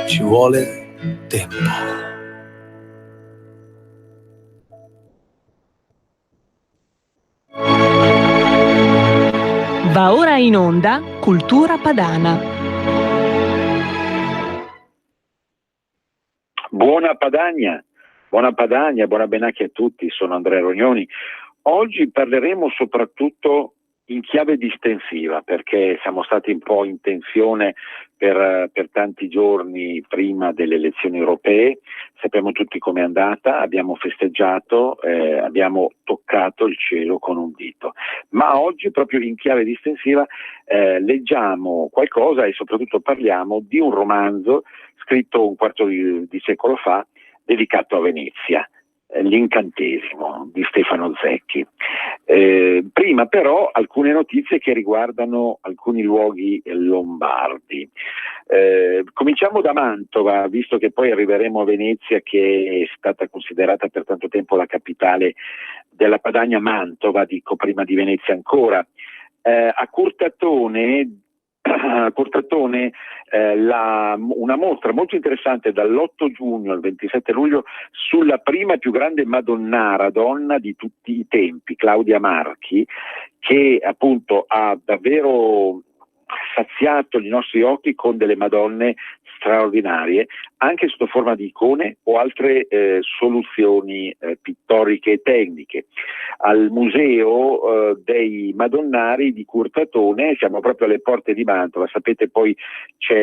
ci vuole tempo. Va ora in onda Cultura Padana. Buona Padania, buona Padania, buona Benacchi a tutti, sono Andrea Rognoni. Oggi parleremo soprattutto in chiave distensiva, perché siamo stati un po' in tensione per tanti giorni prima delle elezioni europee. Sappiamo tutti com'è andata, abbiamo festeggiato, abbiamo toccato il cielo con un dito. Ma oggi, proprio in chiave distensiva, leggiamo qualcosa e soprattutto parliamo di un romanzo scritto un quarto di secolo fa, dedicato a Venezia, L'incantesimo di Stefano Zecchi. Prima però alcune notizie che riguardano alcuni luoghi lombardi. Cominciamo da Mantova, visto che poi arriveremo a Venezia, che è stata considerata per tanto tempo la capitale della Padania. Mantova, dico, prima di Venezia ancora. A Curtatone una mostra molto interessante dall'8 giugno al 27 luglio sulla prima e più grande Madonnara donna di tutti i tempi, Claudia Marchi, che appunto ha davvero saziato i nostri occhi con delle Madonne straordinarie, anche sotto forma di icone o altre soluzioni pittoriche e tecniche. Al Museo dei Madonnari di Curtatone, siamo proprio alle porte di Mantova, sapete, poi ci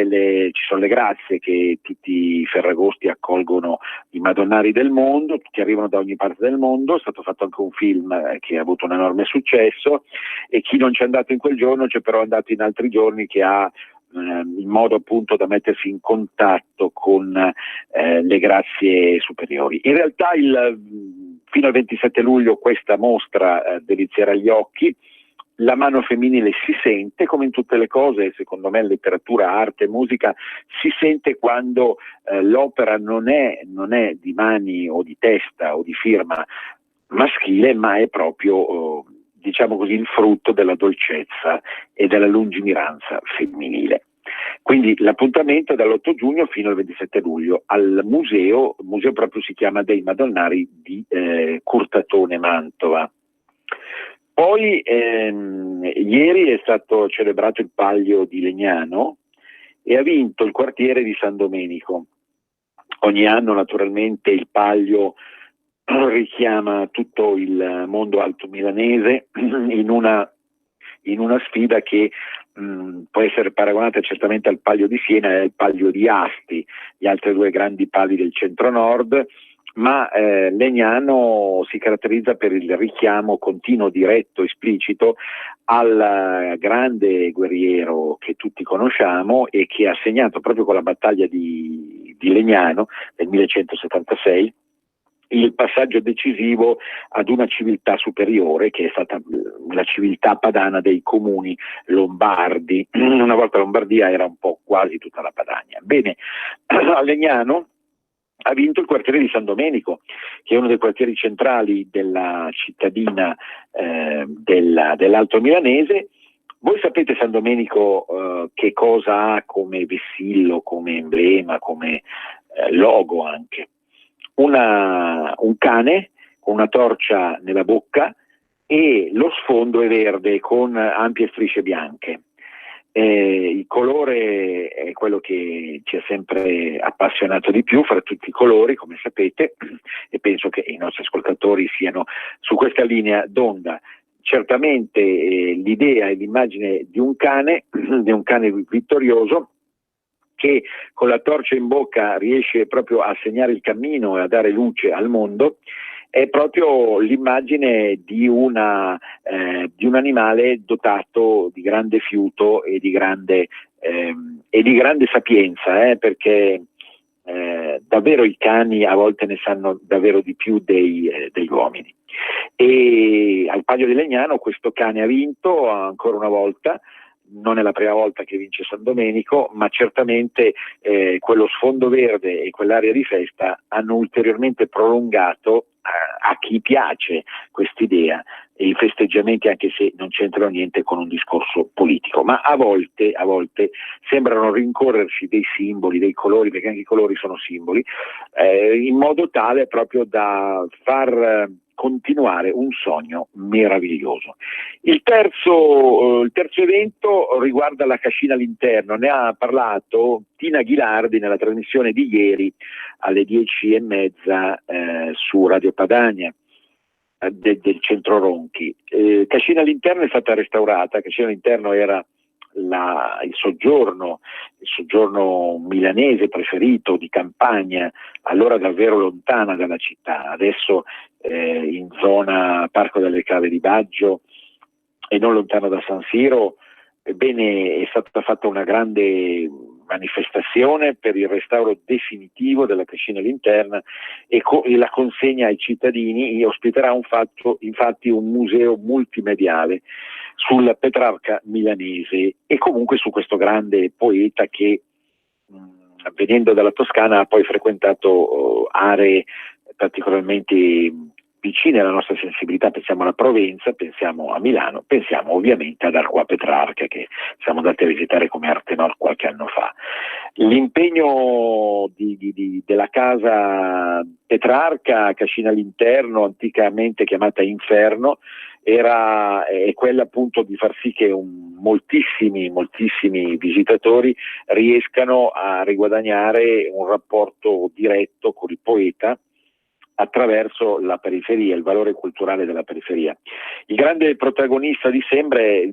sono le grazie che tutti i ferragosti accolgono i Madonnari del mondo, tutti arrivano da ogni parte del mondo. È stato fatto anche un film che ha avuto un enorme successo, e chi non c'è andato in quel giorno c'è però andato in altri giorni, che ha in modo appunto da mettersi in contatto con le grazie superiori. In realtà fino al 27 luglio questa mostra delizierà gli occhi. La mano femminile si sente, come in tutte le cose, secondo me, letteratura, arte, musica, si sente quando l'opera non è di mani o di testa o di firma maschile, ma è proprio diciamo così, il frutto della dolcezza e della lungimiranza femminile. Quindi l'appuntamento è dall'8 giugno fino al 27 luglio al museo. Il museo proprio si chiama dei Madonnari di Curtatone, Mantova. Poi ieri è stato celebrato il Palio di Legnano e ha vinto il quartiere di San Domenico. Ogni anno naturalmente il Palio richiama tutto il mondo alto milanese in una sfida che può essere paragonata certamente al Palio di Siena e al Palio di Asti, gli altri due grandi pali del centro-nord, ma Legnano si caratterizza per il richiamo continuo, diretto, esplicito al grande guerriero che tutti conosciamo e che ha segnato proprio con la battaglia di Legnano del 1176 il passaggio decisivo ad una civiltà superiore, che è stata la civiltà padana dei comuni lombardi. Una volta Lombardia era un po' quasi tutta la Padania. Bene, a Legnano ha vinto il quartiere di San Domenico, che è uno dei quartieri centrali della cittadina dell'Alto Milanese. Voi sapete San Domenico che cosa ha come vessillo, come emblema, come logo anche? Un cane con una torcia nella bocca, e lo sfondo è verde con ampie strisce bianche. Il colore è quello che ci ha sempre appassionato di più fra tutti i colori, come sapete, e penso che i nostri ascoltatori siano su questa linea d'onda. Certamente l'idea e l'immagine di un cane vittorioso, che con la torcia in bocca riesce proprio a segnare il cammino e a dare luce al mondo, è proprio l'immagine di un animale dotato di grande fiuto e di grande sapienza, perché davvero i cani a volte ne sanno davvero di più degli uomini. E al Palio di Legnano questo cane ha vinto ancora una volta. Non è la prima volta che vince San Domenico, ma certamente quello sfondo verde e quell'area di festa hanno ulteriormente prolungato a chi piace quest'idea e i festeggiamenti, anche se non c'entrano niente con un discorso politico, ma a volte sembrano rincorrerci dei simboli, dei colori, perché anche i colori sono simboli, in modo tale proprio da far continuare un sogno meraviglioso. Il terzo evento riguarda la cascina all'interno, ne ha parlato Tina Ghilardi nella trasmissione di ieri alle 10:30 su Radio Padania del centro Ronchi. Cascina all'interno è stata restaurata. Cascina all'interno era il soggiorno milanese preferito di campagna, allora davvero lontana dalla città, adesso in zona Parco delle Cave di Baggio e non lontano da San Siro. Ebbene, è stata fatta una grande manifestazione per il restauro definitivo della cascina all'interno e la consegna ai cittadini. Ospiterà infatti un museo multimediale sul Petrarca milanese e comunque su questo grande poeta che venendo dalla Toscana ha poi frequentato aree particolarmente vicine alla nostra sensibilità. Pensiamo alla Provenza, pensiamo a Milano, pensiamo ovviamente ad Arquà Petrarca, che siamo andati a visitare come Artenor qualche anno fa. L'impegno della casa Petrarca, cascina all'interno, anticamente chiamata Inferno, è quella appunto di far sì che moltissimi visitatori riescano a riguadagnare un rapporto diretto con il poeta attraverso la periferia, il valore culturale della periferia. Il grande protagonista di sempre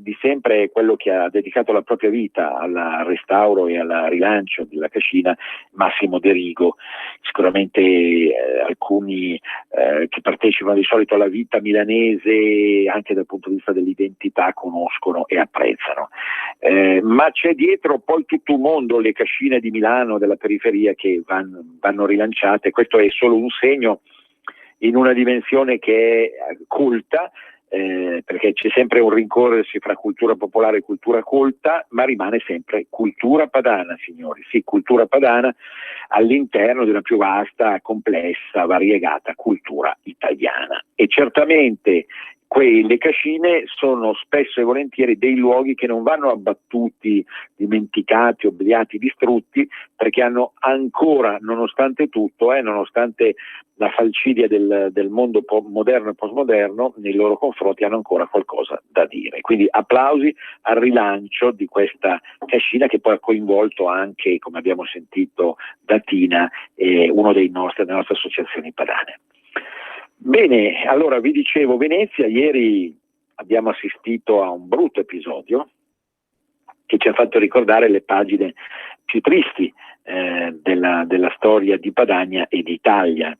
è quello che ha dedicato la propria vita al restauro e al rilancio della cascina, Massimo De Rigo. Sicuramente alcuni che partecipano di solito alla vita milanese anche dal punto di vista dell'identità conoscono e apprezzano. Ma c'è dietro poi tutto un mondo, le cascine di Milano, della periferia, che vanno rilanciate. Questo è solo un segno in una dimensione che è colta, perché c'è sempre un rincorrersi fra cultura popolare e cultura colta, ma rimane sempre cultura padana, signori, sì, cultura padana all'interno di una più vasta, complessa, variegata cultura italiana. E certamente le cascine sono spesso e volentieri dei luoghi che non vanno abbattuti, dimenticati, obliati, distrutti, perché hanno ancora, nonostante tutto, nonostante la falcidia del mondo moderno e postmoderno, nei loro confronti hanno ancora qualcosa da dire. Quindi applausi al rilancio di questa cascina, che poi ha coinvolto anche, come abbiamo sentito da Tina, uno delle nostre associazioni padane. Bene, allora vi dicevo, Venezia, ieri abbiamo assistito a un brutto episodio che ci ha fatto ricordare le pagine più tristi della storia di Padania e d'Italia.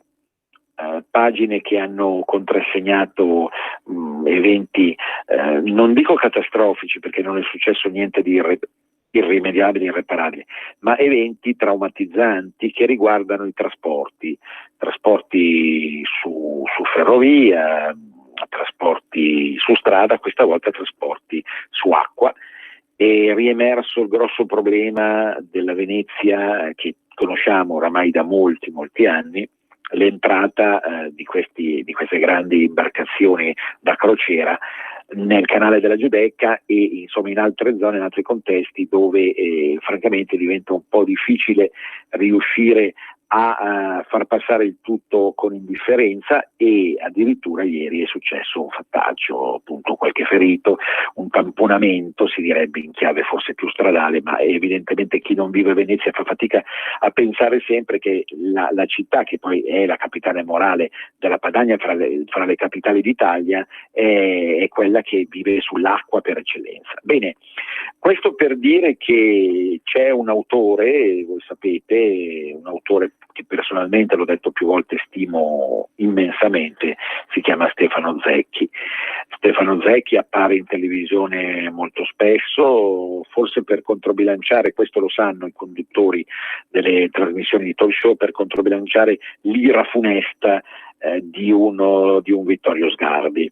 Pagine che hanno contrassegnato eventi, non dico catastrofici perché non è successo niente di irrimediabile, irreparabile, ma eventi traumatizzanti che riguardano i trasporti su ferrovia, trasporti su strada, questa volta trasporti su acqua. È riemerso il grosso problema della Venezia che conosciamo oramai da molti anni, l'entrata di queste grandi imbarcazioni da crociera nel canale della Giudecca e insomma in altre zone, in altri contesti dove francamente diventa un po' difficile riuscire a far passare il tutto con indifferenza, e addirittura ieri è successo un fattaccio, appunto qualche ferito, un tamponamento, si direbbe in chiave forse più stradale, ma evidentemente chi non vive Venezia fa fatica a pensare sempre che la città, che poi è la capitale morale della Padania fra le capitali d'Italia, è quella che vive sull'acqua per eccellenza. Bene, questo per dire che c'è un autore, voi sapete, un autore che personalmente, l'ho detto più volte, stimo immensamente, si chiama Stefano Zecchi. Stefano Zecchi appare in televisione molto spesso, forse per controbilanciare, questo lo sanno i conduttori delle trasmissioni di talk show, per controbilanciare l'ira funesta di un Vittorio Sgarbi.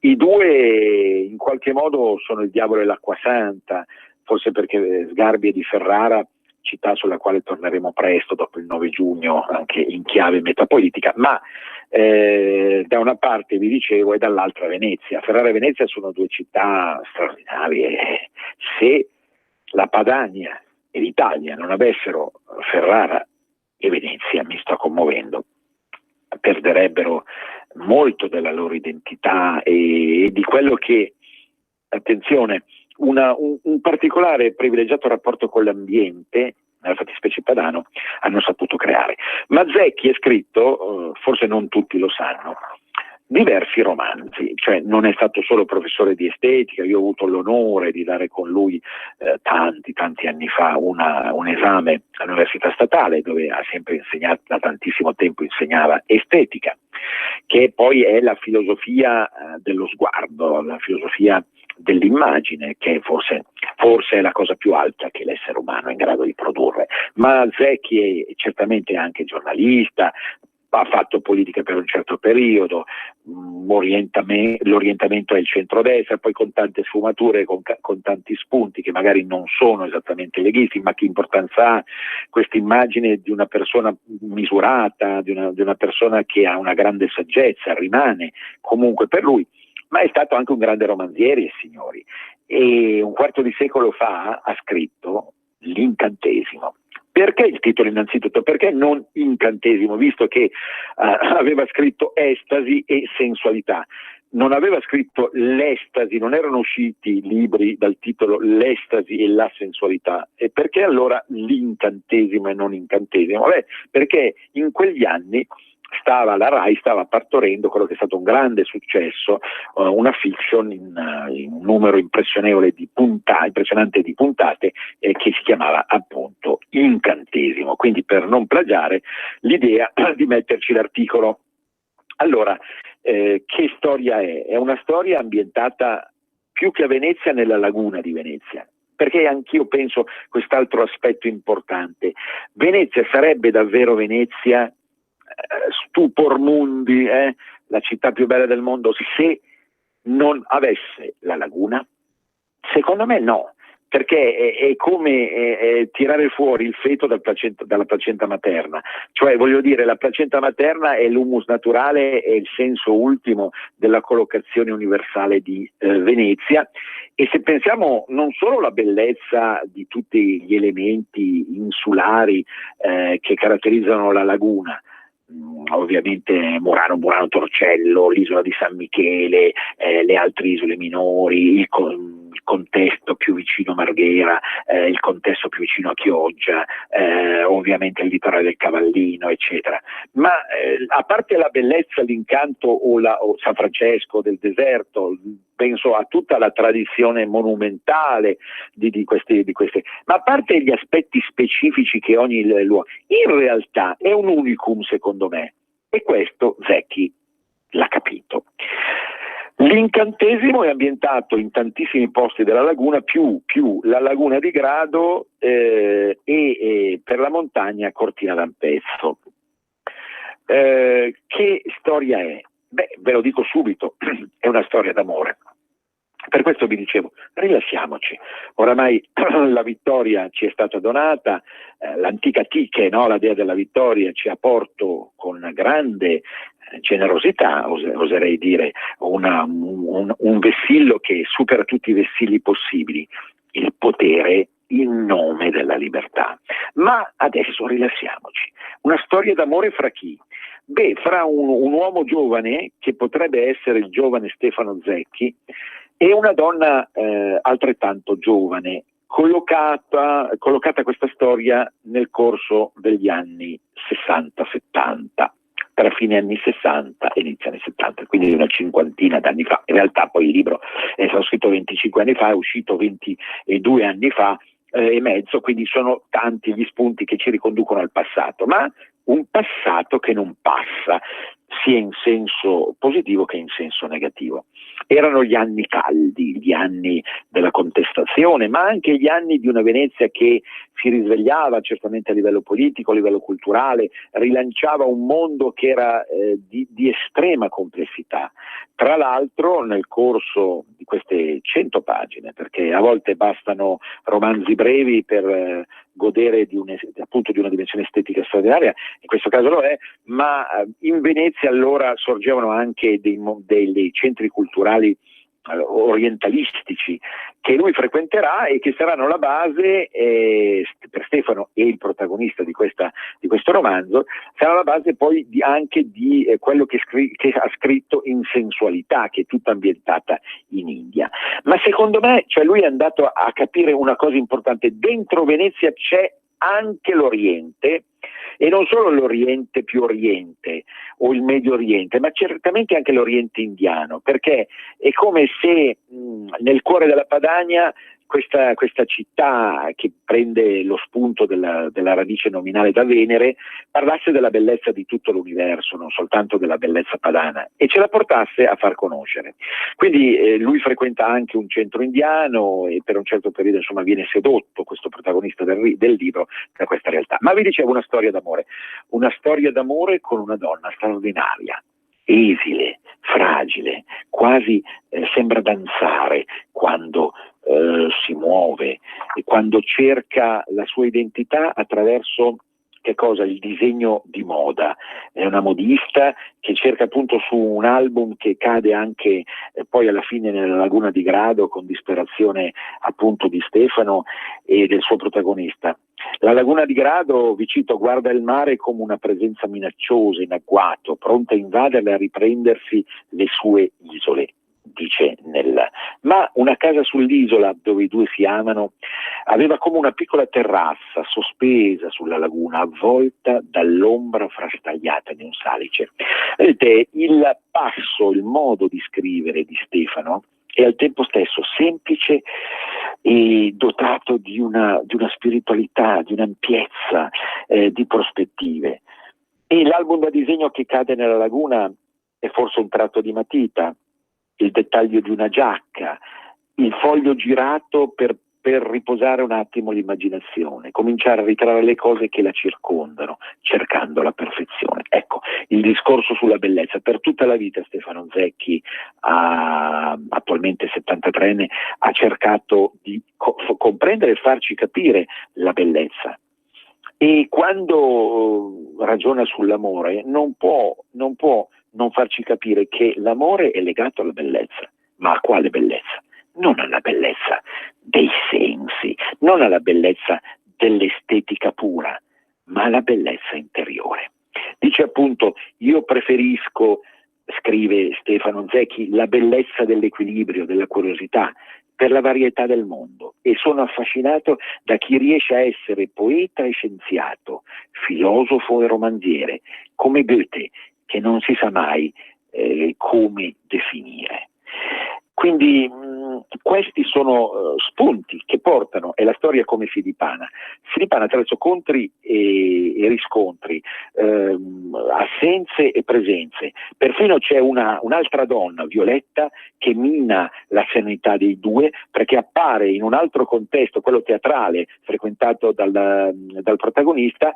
I due in qualche modo sono il diavolo e l'acqua santa, forse perché Sgarbi è di Ferrara città sulla quale torneremo presto dopo il 9 giugno anche in chiave metapolitica, ma da una parte vi dicevo e dall'altra Venezia. Ferrara e Venezia sono due città straordinarie. Se la Padania e l'Italia non avessero Ferrara e Venezia, mi sto commuovendo, perderebbero molto della loro identità e di quello che, attenzione, un particolare privilegiato rapporto con l'ambiente, nella fattispecie Padano, hanno saputo creare. Ma Zecchi ha scritto, forse non tutti lo sanno, diversi romanzi, cioè non è stato solo professore di estetica. Io ho avuto l'onore di dare con lui tanti anni fa un esame all'Università Statale, dove ha sempre insegnato, da tantissimo tempo insegnava estetica, che poi è la filosofia dello sguardo, la filosofia dell'immagine, che forse è la cosa più alta che l'essere umano è in grado di produrre. Ma Zecchi è certamente anche giornalista, ha fatto politica per un certo periodo, l'orientamento è il centrodestra, poi con tante sfumature, con tanti spunti che magari non sono esattamente leghisti, ma che importanza ha questa immagine di una persona misurata, di una persona che ha una grande saggezza, rimane comunque per lui. Ma è stato anche un grande romanziere, signori, e un quarto di secolo fa ha scritto L'incantesimo. Perché il titolo innanzitutto? Perché non incantesimo, visto che aveva scritto estasi e sensualità. Non aveva scritto l'estasi, non erano usciti libri dal titolo L'estasi e la sensualità. E perché allora l'incantesimo e non incantesimo? Perché in quegli anni la Rai stava partorendo quello che è stato un grande successo, una fiction in un numero impressionante di puntate, che si chiamava appunto Incantesimo, quindi per non plagiare l'idea di metterci l'articolo. Allora, che storia è? È una storia ambientata più che a Venezia nella laguna di Venezia, perché anch'io penso quest'altro aspetto importante. Venezia sarebbe davvero Venezia, stupor mundi, la città più bella del mondo, se non avesse la laguna? Secondo me no, perché è come tirare fuori il feto dalla placenta materna. Cioè, voglio dire, la placenta materna è l'humus naturale, è il senso ultimo della collocazione universale di Venezia. E se pensiamo non solo alla bellezza di tutti gli elementi insulari che caratterizzano la laguna, ovviamente Murano Torcello, l'isola di San Michele, le altre isole minori, il contesto più vicino a Marghera, il contesto più vicino a Chioggia, ovviamente il litorale del Cavallino, eccetera. Ma a parte la bellezza, l'incanto o San Francesco del deserto, penso a tutta la tradizione monumentale di queste, ma a parte gli aspetti specifici che ogni luogo, in realtà è un unicum secondo me, e questo Zecchi l'ha capito. L'incantesimo è ambientato in tantissimi posti della laguna, più la laguna di Grado e per la montagna Cortina d'Ampezzo. Che storia è? Ve lo dico subito, è una storia d'amore. Per questo vi dicevo, rilassiamoci. Oramai la vittoria ci è stata donata, l'antica Tiche, no? La dea della vittoria, ci ha portato con grande generosità, oserei dire, un vessillo che supera tutti i vessilli possibili, il potere in nome della libertà. Ma adesso rilassiamoci. Una storia d'amore fra chi? Fra un uomo giovane, che potrebbe essere il giovane Stefano Zecchi, e una donna altrettanto giovane, collocata questa storia nel corso degli anni 60-70, tra fine anni 60 e inizio anni 70, quindi una cinquantina d'anni fa. In realtà poi il libro è stato scritto 25 anni fa, è uscito 22 anni fa e mezzo, quindi sono tanti gli spunti che ci riconducono al passato, ma un passato che non passa, sia in senso positivo che in senso negativo. Erano gli anni caldi, gli anni della contestazione, ma anche gli anni di una Venezia che si risvegliava certamente a livello politico, a livello culturale, rilanciava un mondo che era di estrema complessità. Tra l'altro, nel corso di queste 100 pagine, perché a volte bastano romanzi brevi per godere appunto di una dimensione estetica straordinaria, in questo caso lo è, ma in Venezia allora sorgevano anche dei centri culturali orientalistici che lui frequenterà e che saranno la base per Stefano e il protagonista di questo romanzo, sarà la base poi anche di quello che ha scritto in Sensualità, che è tutta ambientata in India. Ma secondo me, cioè, lui è andato a capire una cosa importante: dentro Venezia c'è anche l'Oriente, e non solo l'Oriente più Oriente o il Medio Oriente, ma certamente anche l'Oriente indiano, perché è come se nel cuore della Padania questa città, che prende lo spunto della radice nominale da Venere, parlasse della bellezza di tutto l'universo, non soltanto della bellezza padana, e ce la portasse a far conoscere. Quindi lui frequenta anche un centro indiano e per un certo periodo, insomma, viene sedotto, questo protagonista del libro, da questa realtà. Ma vi dicevo, una storia d'amore con una donna straordinaria, esile, fragile, quasi sembra danzare quando si muove e quando cerca la sua identità attraverso che cosa? Il disegno di moda. È una modista che cerca appunto su un album che cade anche poi alla fine nella laguna di Grado, con disperazione appunto di Stefano e del suo protagonista. La laguna di Grado, vi cito, guarda il mare come una presenza minacciosa in agguato, pronta a invaderle e a riprendersi le sue isole, dice ma una casa sull'isola dove i due si amano aveva come una piccola terrazza sospesa sulla laguna, avvolta dall'ombra frastagliata di un salice. Vedete, il modo di scrivere di Stefano è al tempo stesso semplice e dotato di una spiritualità, di un'ampiezza, di prospettive. E l'album da disegno che cade nella laguna è forse un tratto di matita, il dettaglio di una giacca, il foglio girato per riposare un attimo l'immaginazione, cominciare a ritrarre le cose che la circondano, cercando la perfezione. Ecco, il discorso sulla bellezza. Per tutta la vita Stefano Zecchi, attualmente 73enne, ha cercato di comprendere e farci capire la bellezza. E quando ragiona sull'amore non può non farci capire che l'amore è legato alla bellezza. Ma a quale bellezza? Non alla bellezza dei sensi, non alla bellezza dell'estetica pura, ma alla bellezza interiore. Dice appunto: io preferisco, scrive Stefano Zecchi, la bellezza dell'equilibrio, della curiosità, per la varietà del mondo, e sono affascinato da chi riesce a essere poeta e scienziato, filosofo e romanziere, come Goethe, che non si sa mai come definire. Quindi questi sono spunti che portano, è la storia come si dipana attraverso contri e riscontri, assenze e presenze. Perfino c'è un'altra donna, Violetta, che mina la serenità dei due, perché appare in un altro contesto, quello teatrale, frequentato dal protagonista,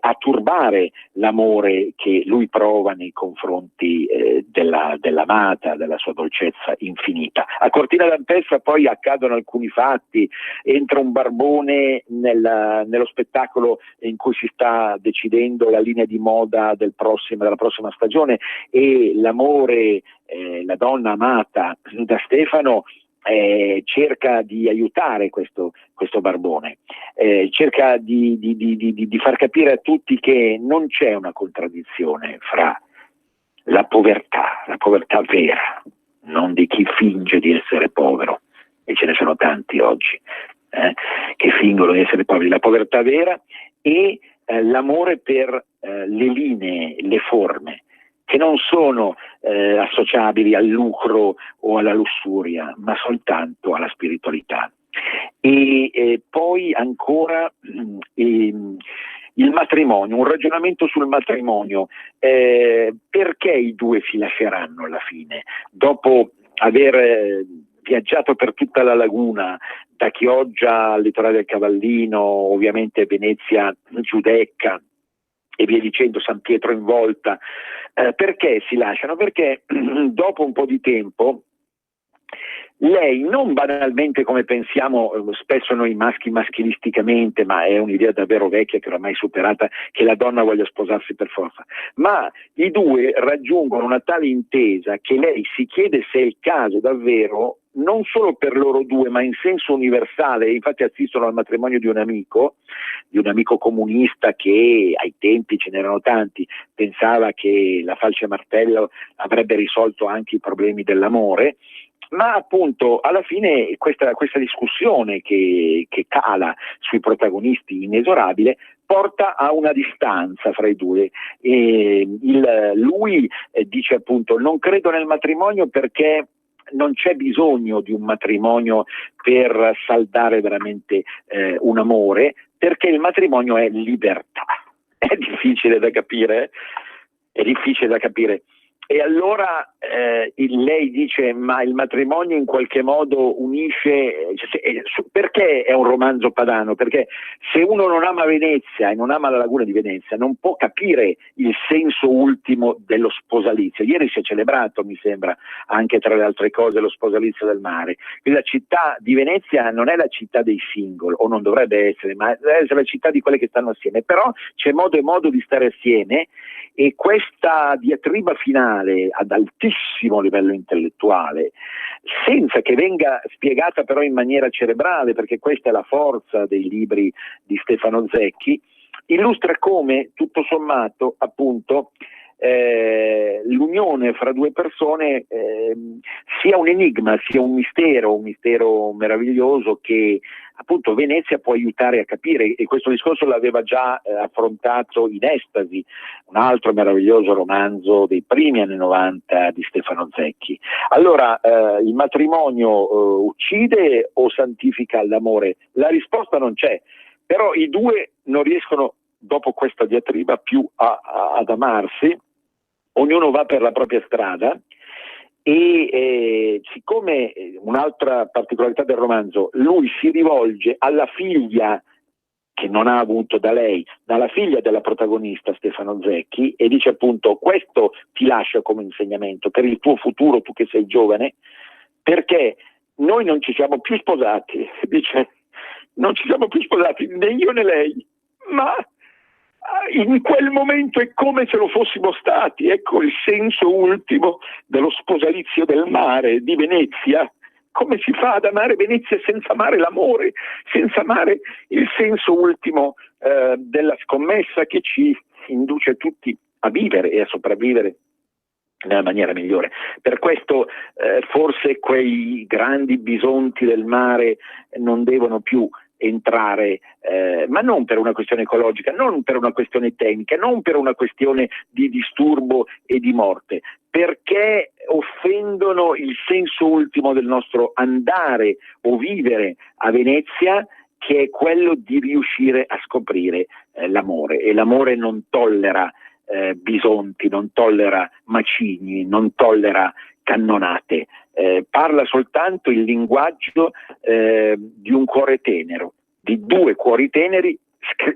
a turbare l'amore che lui prova nei confronti dell'amata, della sua dolcezza infinita. A Cortina d'Ampezza poi accadono alcuni fatti, entra un barbone nello spettacolo in cui si sta decidendo la linea di moda della prossima stagione, e l'amore, la donna amata da Stefano, cerca di aiutare questo barbone, cerca di far capire a tutti che non c'è una contraddizione fra la povertà vera, non di chi finge di essere povero, e ce ne sono tanti oggi che fingono di essere poveri, la povertà vera, e l'amore per le linee, le forme, che non sono associabili al lucro o alla lussuria, ma soltanto alla spiritualità. E poi ancora il matrimonio, un ragionamento sul matrimonio, perché i due si lasceranno alla fine, dopo aver viaggiato per tutta la laguna, da Chioggia al litorale del Cavallino, ovviamente Venezia Giudecca e via dicendo, San Pietro in Volta. Perché si lasciano? Perché dopo un po' di tempo lei non banalmente come pensiamo spesso noi maschi maschilisticamente, ma è un'idea davvero vecchia che oramai superata, che la donna voglia sposarsi per forza, ma i due raggiungono una tale intesa che lei si chiede se è il caso davvero, non solo per loro due ma in senso universale. Infatti assistono al matrimonio di un amico comunista che ai tempi, ce n'erano tanti, pensava che la falce martello avrebbe risolto anche i problemi dell'amore. Ma appunto alla fine questa discussione che cala sui protagonisti inesorabile porta a una distanza fra i due. Lui dice appunto: non credo nel matrimonio perché non c'è bisogno di un matrimonio per saldare veramente un amore, perché il matrimonio è libertà. È difficile da capire, è difficile da capire. E allora lei dice: ma il matrimonio in qualche modo unisce, perché è un romanzo padano? Perché se uno non ama Venezia e non ama la laguna di Venezia non può capire il senso ultimo dello sposalizio. Ieri si è celebrato, mi sembra, anche tra le altre cose, lo sposalizio del mare. Quindi la città di Venezia non è la città dei single, o non dovrebbe essere, ma deve essere la città di quelle che stanno assieme. Però c'è modo e modo di stare assieme, e questa diatriba finale ad altissimo livello intellettuale, senza che venga spiegata però in maniera cerebrale, perché questa è la forza dei libri di Stefano Zecchi, illustra come tutto sommato appunto l'unione fra due persone sia un enigma, sia un mistero meraviglioso che appunto Venezia può aiutare a capire. E questo discorso l'aveva già affrontato in Estasi, un altro meraviglioso romanzo dei primi anni 90 di Stefano Zecchi. Allora, il matrimonio uccide o santifica l'amore? La risposta non c'è, però i due non riescono dopo questa diatriba più ad amarsi, ognuno va per la propria strada. E siccome un'altra particolarità del romanzo, lui si rivolge alla figlia che non ha avuto da lei, dalla figlia della protagonista Stefano Zecchi, e dice appunto: questo ti lascio come insegnamento per il tuo futuro, tu che sei giovane, perché noi non ci siamo più sposati, dice, non ci siamo più sposati né io né lei, ma in quel momento è come se lo fossimo stati. Ecco il senso ultimo dello sposalizio del mare di Venezia. Come si fa ad amare Venezia senza amare l'amore, senza amare il senso ultimo della scommessa che ci induce tutti a vivere e a sopravvivere nella maniera migliore. Per questo forse quei grandi bisonti del mare non devono più entrare, ma non per una questione ecologica, non per una questione tecnica, non per una questione di disturbo e di morte, perché offendono il senso ultimo del nostro andare o vivere a Venezia, che è quello di riuscire a scoprire l'amore. E l'amore non tollera bisonti, non tollera macigni, non tollera cannonate, parla soltanto il linguaggio di un cuore tenero, di due cuori teneri.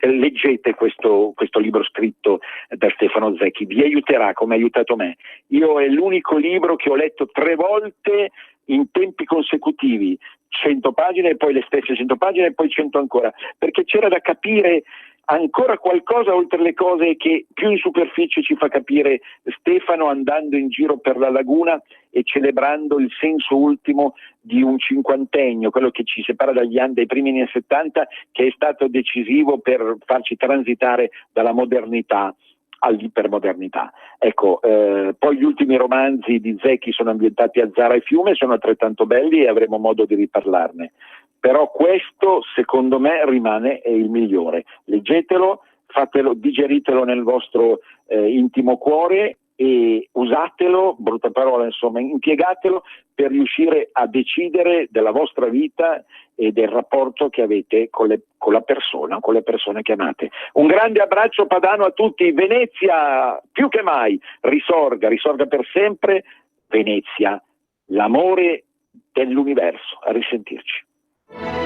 Leggete questo libro scritto da Stefano Zecchi, vi aiuterà come ha aiutato me. Io è l'unico libro che ho letto 3 volte in tempi consecutivi, 100 pagine e poi le stesse 100 pagine e poi 100 ancora, perché c'era da capire ancora qualcosa oltre le cose che più in superficie ci fa capire Stefano andando in giro per la laguna e celebrando il senso ultimo di un cinquantennio, quello che ci separa dai primi anni 70, che è stato decisivo per farci transitare dalla modernità all'ipermodernità. Ecco, poi gli ultimi romanzi di Zecchi sono ambientati a Zara e Fiume, sono altrettanto belli e avremo modo di riparlarne. Però questo, secondo me, rimane il migliore. Leggetelo, fatelo, digeritelo nel vostro intimo cuore e usatelo, brutta parola insomma, impiegatelo per riuscire a decidere della vostra vita e del rapporto che avete con la persona, con le persone che amate. Un grande abbraccio padano a tutti. Venezia, più che mai, risorga per sempre. Venezia, l'amore dell'universo. A risentirci.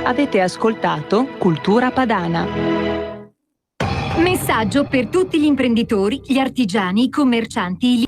Avete ascoltato Cultura Padana. Messaggio per tutti gli imprenditori, gli artigiani, i commercianti,